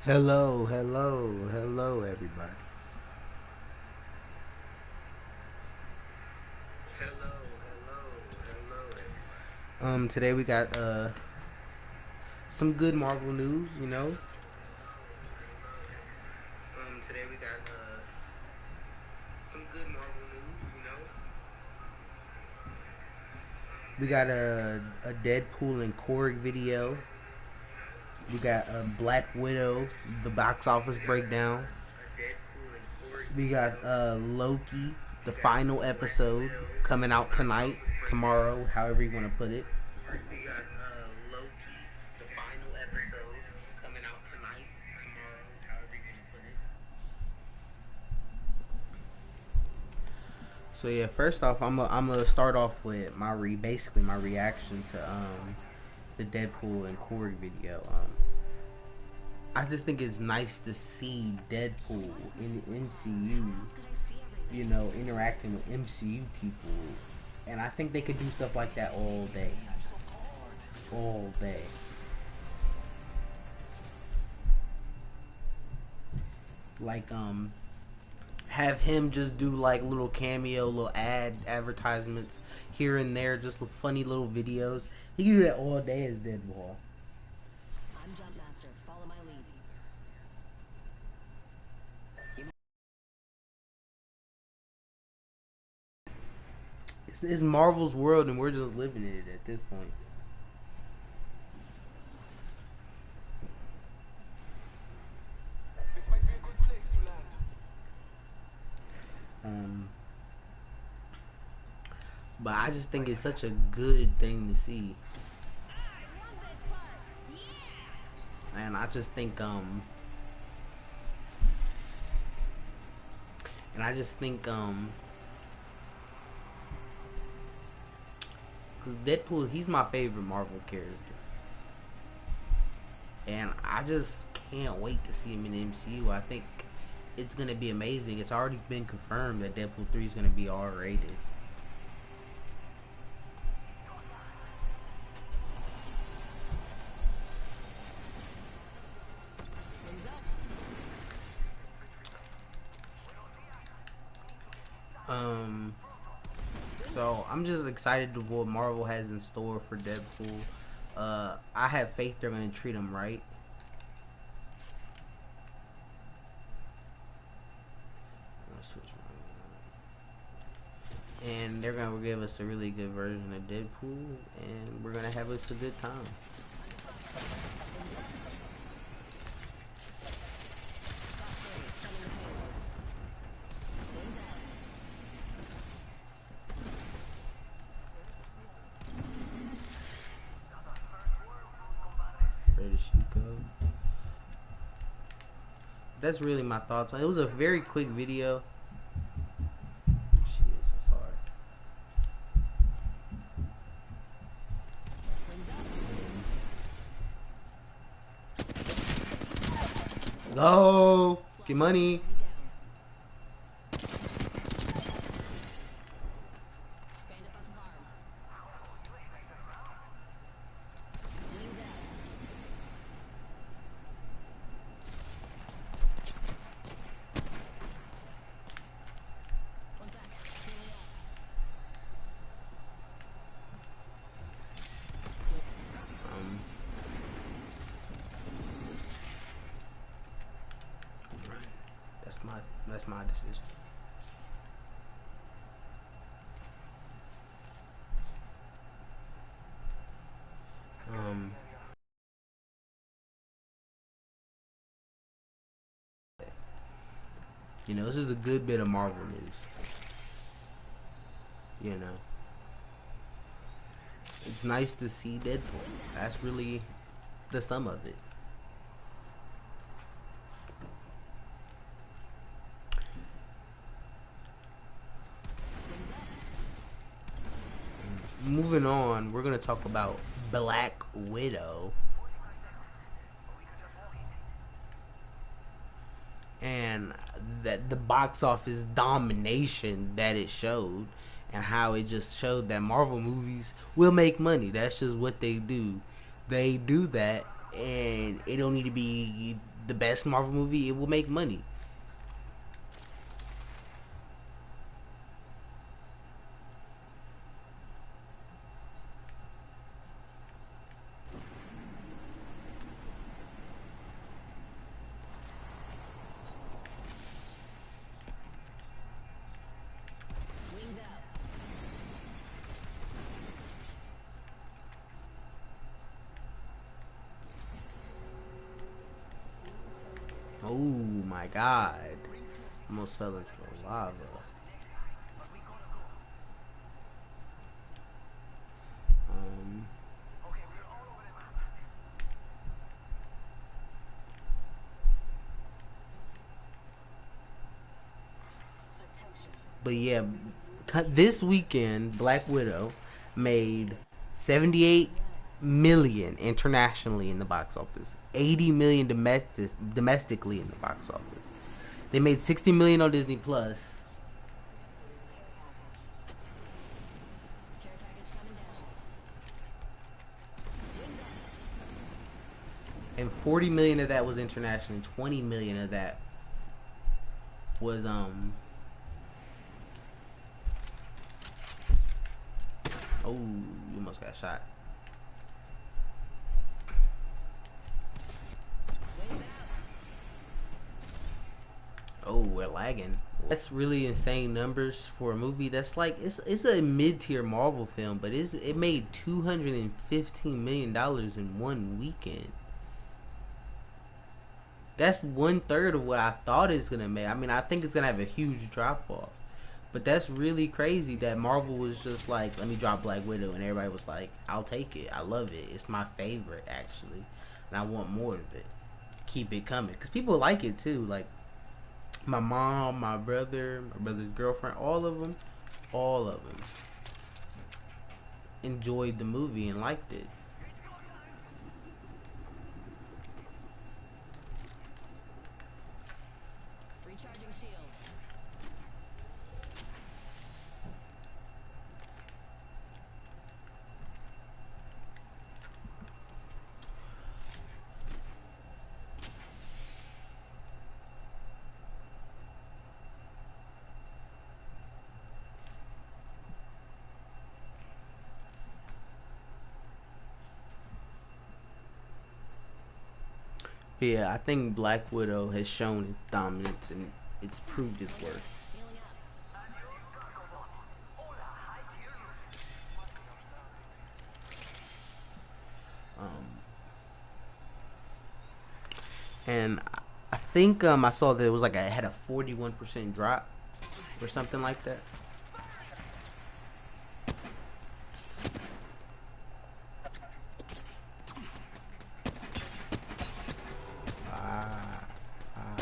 Hello, everybody. Today we got some good Marvel news. Today we got some good Marvel news. We got a Deadpool and Korg video. We got a Black Widow, the box office breakdown. We got Loki, the final episode, coming out tonight, tomorrow, however you want to put it. We got Loki, the final episode, coming out tonight, tomorrow, however you want to put it. So yeah, first off, I'm gonna start off with basically my reaction to the Deadpool and Korg video. I just think it's nice to see Deadpool in the MCU, interacting with MCU people, and I think they could do stuff like that all day. Like have him just do like little cameo, little advertisements here and there, just funny little videos. He can do that all day as Deadpool. I'm Jumpmaster. Follow my lead. It's Marvel's world, and we're just living in it at this point. This might be a good place to land. But I just think it's such a good thing to see. And I just think because Deadpool, he's my favorite Marvel character, and I just can't wait to see him in the MCU. I think it's gonna be amazing. It's already been confirmed that Deadpool 3 is gonna be R-rated. So I'm just excited to what Marvel has in store for Deadpool. I have faith they're gonna treat him right. And they're gonna give us a really good version of Deadpool, and we're gonna have us a good time. Where did she go? That's really my thoughts on it. It was a very quick video. It's hard. Go! Get money! That's my decision. This is a good bit of Marvel news. It's nice to see Deadpool. That's really the sum of it. Moving on, we're gonna talk about Black Widow. And that the box office domination that it showed, and how it just showed that Marvel movies will make money. That's just what they do. They do that, and it don't need to be the best Marvel movie, it will make money. Oh my god. Almost fell into the lava. Um, but yeah, this weekend, Black Widow made 78 million internationally in the box office, 80 million domestically in the box office. They made 60 million on Disney Plus. And 40 million of that was international. 20 million of that was oh, you almost got shot. Oh, we're lagging. That's really insane numbers for a movie. That's like it's a mid-tier Marvel film, but it made $215 million in one weekend. That's 1/3 of what I thought it's gonna make. I mean, I think it's gonna have a huge drop off, but that's really crazy that Marvel was just like, let me drop Black Widow, and everybody was like, I'll take it. I love it. It's my favorite actually, and I want more of it. Keep it coming, because people like it too. Like my mom, my brother's girlfriend, all of them enjoyed the movie and liked it. But yeah, I think Black Widow has shown its dominance and it's proved its worth. Um, and I think I saw that it was like I had a 41% drop or something like that. Ah, ah.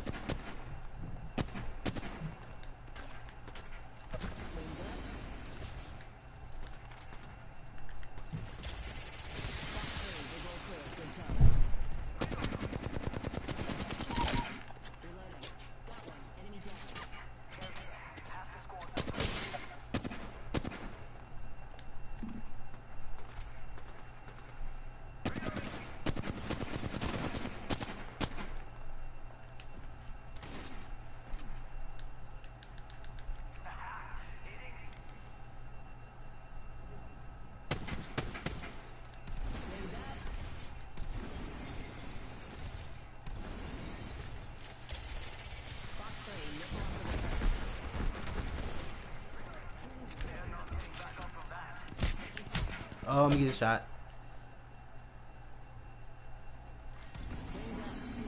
Oh, let me get a shot.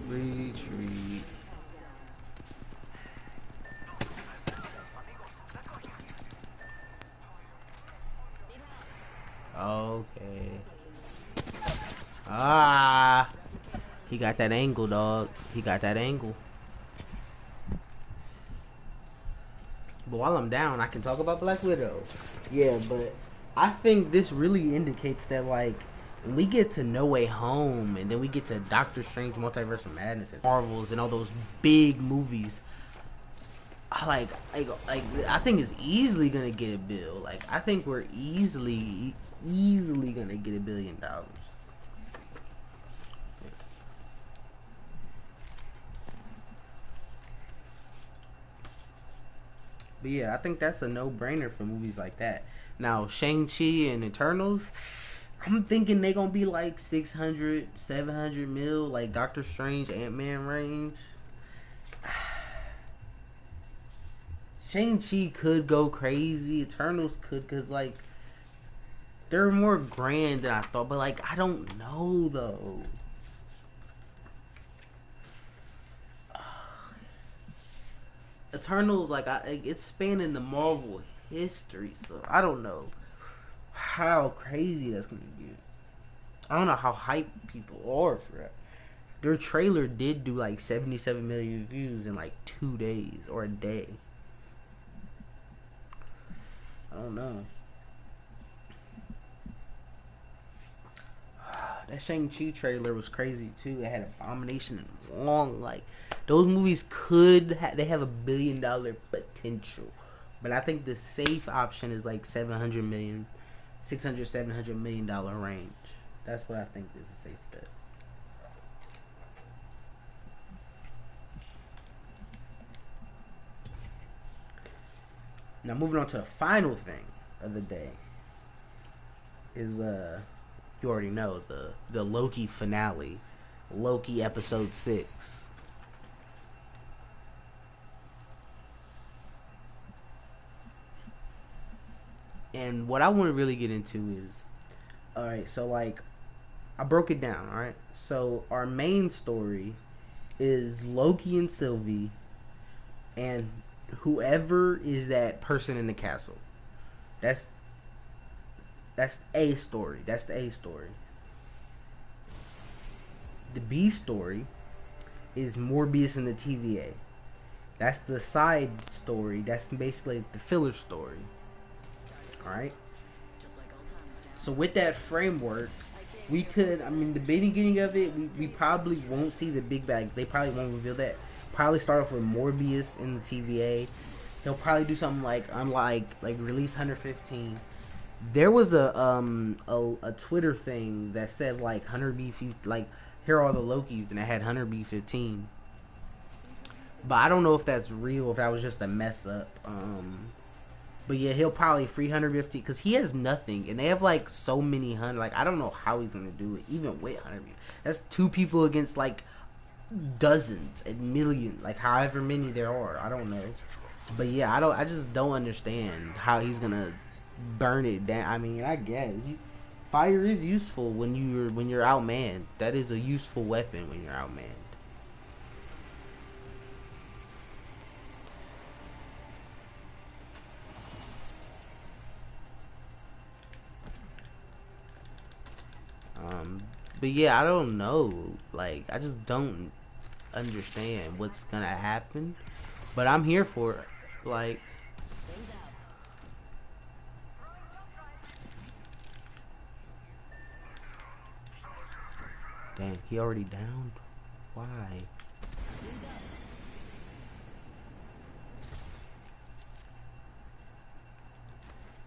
Retreat. Okay. Ah, he got that angle, dog. He got that angle. But while I'm down, I can talk about Black Widow. Yeah, but I think this really indicates that, like, when we get to No Way Home and then we get to Doctor Strange Multiverse of Madness and Marvels and all those big movies, like I think it's easily gonna get a bill. Like, I think we're easily gonna get $1 billion. But yeah, I think that's a no-brainer for movies like that. Now, Shang-Chi and Eternals, I'm thinking they gonna be like 600, 700 mil, like Doctor Strange, Ant-Man range. Shang-Chi could go crazy. Eternals could, cause like they're more grand than I thought. But like I don't know though. Eternals like it's spanning the Marvel history, so I don't know how crazy that's gonna be. I don't know how hyped people are for that. Their trailer did do like 77 million views in like 2 days or a day. I don't know. That Shang-Chi trailer was crazy too. It had Abomination and Wong. Like those movies they have $1 billion potential. But I think the safe option is like 700 million, 600, $700 million range. That's what I think is a safe bet. Now moving on to the final thing of the day is you already know the Loki finale, Loki episode 6. And what I want to really get into is, all right, so like I broke it down. All right, so our main story is Loki and Sylvie, and whoever is that person in the castle. That's that's a story. That's the A story. The B story is Morbius and the TVA. That's the side story. That's basically the filler story. All right. So with that framework, we could. I mean, the beginning of it, we probably won't see the big bag. They probably won't reveal that. Probably start off with Morbius in the TVA. He'll probably do something like unlike like release 115. There was a Twitter thing that said like 100 B like here are all the Lokis and it had 100 B15. But I don't know if that's real. If that was just a mess up. But yeah, he'll probably free 150 because he has nothing, and they have like so many hundred. Like I don't know how he's gonna do it, even with 100. That's two people against like dozens and millions, like however many there are. I don't know, but yeah, I don't. I just don't understand how he's gonna burn it down. I mean, I guess fire is useful when you're outmanned. That is a useful weapon when you're outmanned. Um, but yeah, I don't know. Like, I just don't understand what's gonna happen. But I'm here for it. Like, dang, he already downed. Why?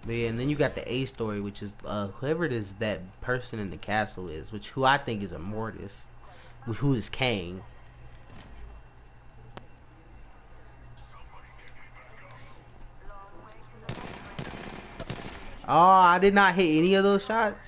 But yeah, and then you got the A story, which is whoever it is that person in the castle is, which who I think is a Mortis, who is Kang. Oh, I did not hit any of those shots.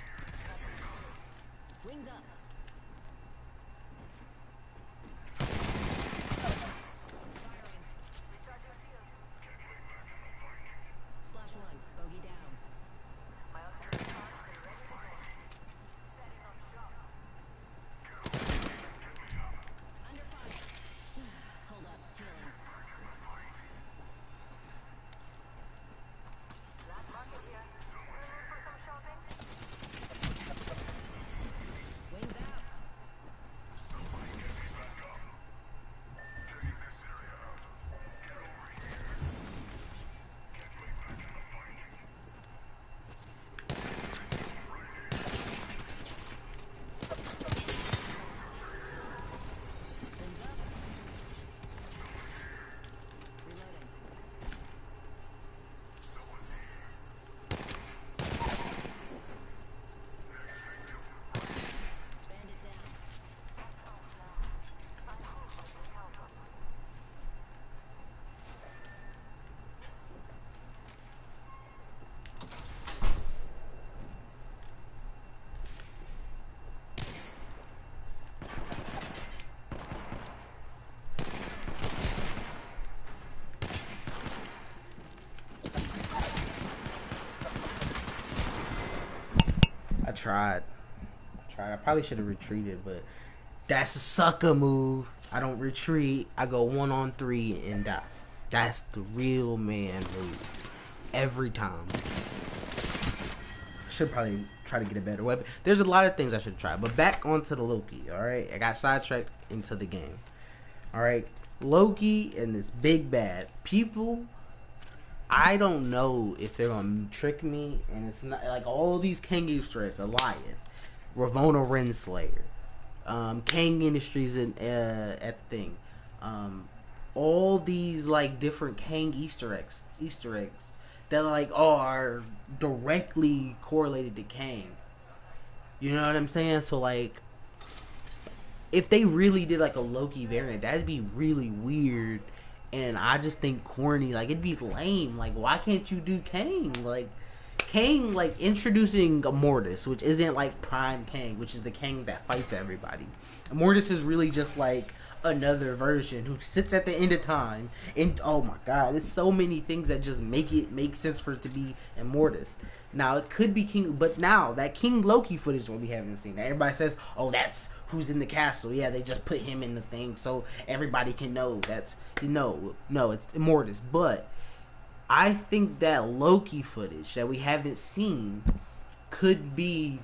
tried. I probably should have retreated, but that's a sucker move. I don't retreat. I go 1-on-3 and die. That's the real man move. Every time. Should probably try to get a better weapon. There's a lot of things I should try. But back onto the Loki, alright? I got sidetracked into the game. Alright? Loki and this big bad. People, I don't know if they're going to trick me. And it's not like all these Kang threats. Elias, Ravonna Renslayer, Kang Industries at the thing. All these like different Kang Easter eggs that like are directly correlated to Kang. You know what I'm saying? So like, if they really did like a Loki variant, that'd be really weird, and I just think corny. Like, it'd be lame. Like, why can't you do Kang? Like, Kang, like introducing Immortus, which isn't like Prime Kang, which is the Kang that fights everybody. Immortus is really just like another version who sits at the end of time, and oh my god, there's so many things that just make sense for it to be Immortus. Now it could be King, but now that King Loki footage what we haven't seen, that everybody says, oh, that's who's in the castle. Yeah, they just put him in the thing so everybody can know that's no, it's Immortus. But I think that Loki footage that we haven't seen could be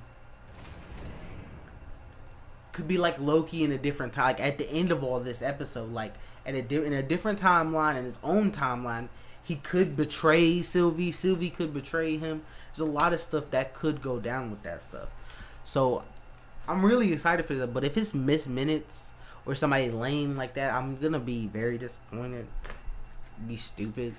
like Loki in a different time, like at the end of all this episode, like in a different timeline, in his own timeline, he could betray Sylvie. Sylvie could betray him. There's a lot of stuff that could go down with that stuff. So I'm really excited for that. But if it's missed minutes or somebody lame like that, I'm gonna be very disappointed. Be stupid.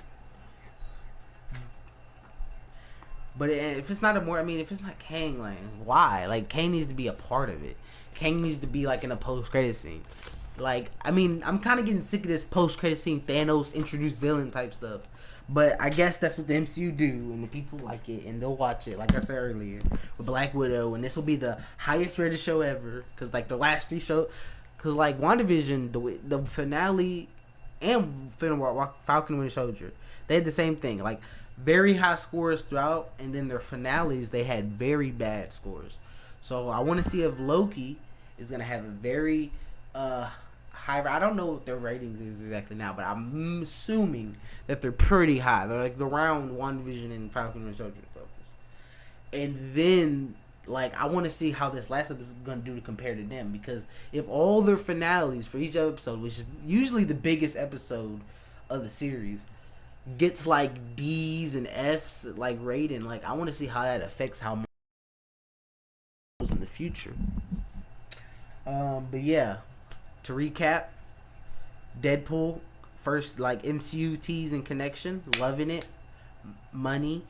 But if it's not if it's not Kang, like, why? Like, Kang needs to be a part of it. Kang needs to be, like, in a post-credit scene. Like, I'm kind of getting sick of this post-credit scene, Thanos introduced villain type stuff. But I guess that's what the MCU do, and the people like it, and they'll watch it, like I said earlier, with Black Widow, and this will be the highest rated show ever, because, like, the last 3 shows, because, like, WandaVision, the finale, and Falcon Winter Soldier, they had the same thing, like, very high scores throughout, and then their finales, they had very bad scores. So I want to see if Loki is going to have a very high. I don't know what their ratings is exactly now, but I'm assuming that they're pretty high. They're like around WandaVision and Falcon and Soldier focus. And then, like, I want to see how this last episode is going to do to compare to them, because if all their finales for each episode, which is usually the biggest episode of the series, gets like D's and F's like rating, like, I want to see how that affects how much in the future. But yeah, to recap, Deadpool, first like MCU tease and connection, loving it. Money,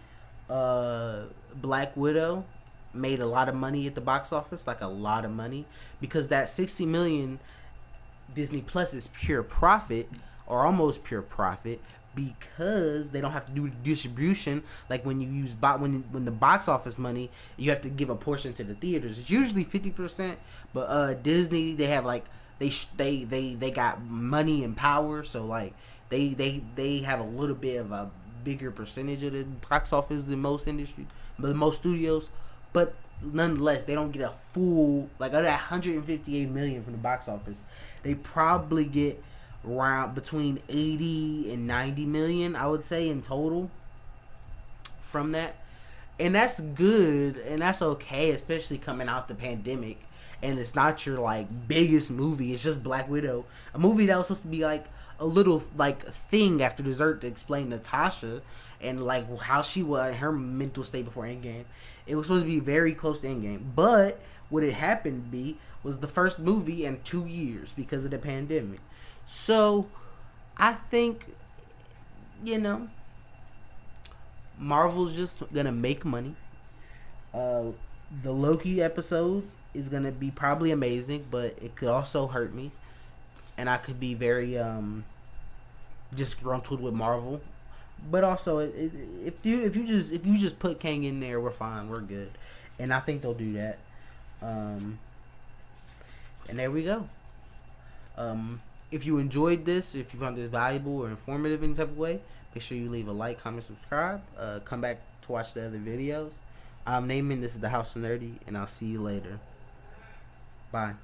Black Widow made a lot of money at the box office, like a lot of money, because that 60 million Disney Plus is pure profit, or almost pure profit, because they don't have to do distribution like when you use when the box office money, you have to give a portion to the theaters. It's usually 50%, but Disney, they have like they got money and power, so like they have a little bit of a bigger percentage of the box office than most industry, but most studios. But nonetheless, they don't get a full, like, of that 158 million from the box office, they probably get around between 80 and 90 million, I would say, in total from that. And that's good, and that's okay, especially coming out the pandemic, and it's not your like biggest movie. It's just Black Widow, a movie that was supposed to be like a little like thing after dessert to explain Natasha and like how she was, her mental state before Endgame. It was supposed to be very close to Endgame, but what it happened to be was the first movie in 2 years because of the pandemic. So I think, Marvel's just gonna make money. The Loki episode is gonna be probably amazing, but it could also hurt me, and I could be very disgruntled with Marvel. But also, if you just put Kang in there, we're fine, we're good, and I think they'll do that. And there we go. If you enjoyed this, if you found this valuable or informative in some type of way, make sure you leave a like, comment, subscribe. Come back to watch the other videos. I'm naming this the House of Nerdy, and I'll see you later. Bye.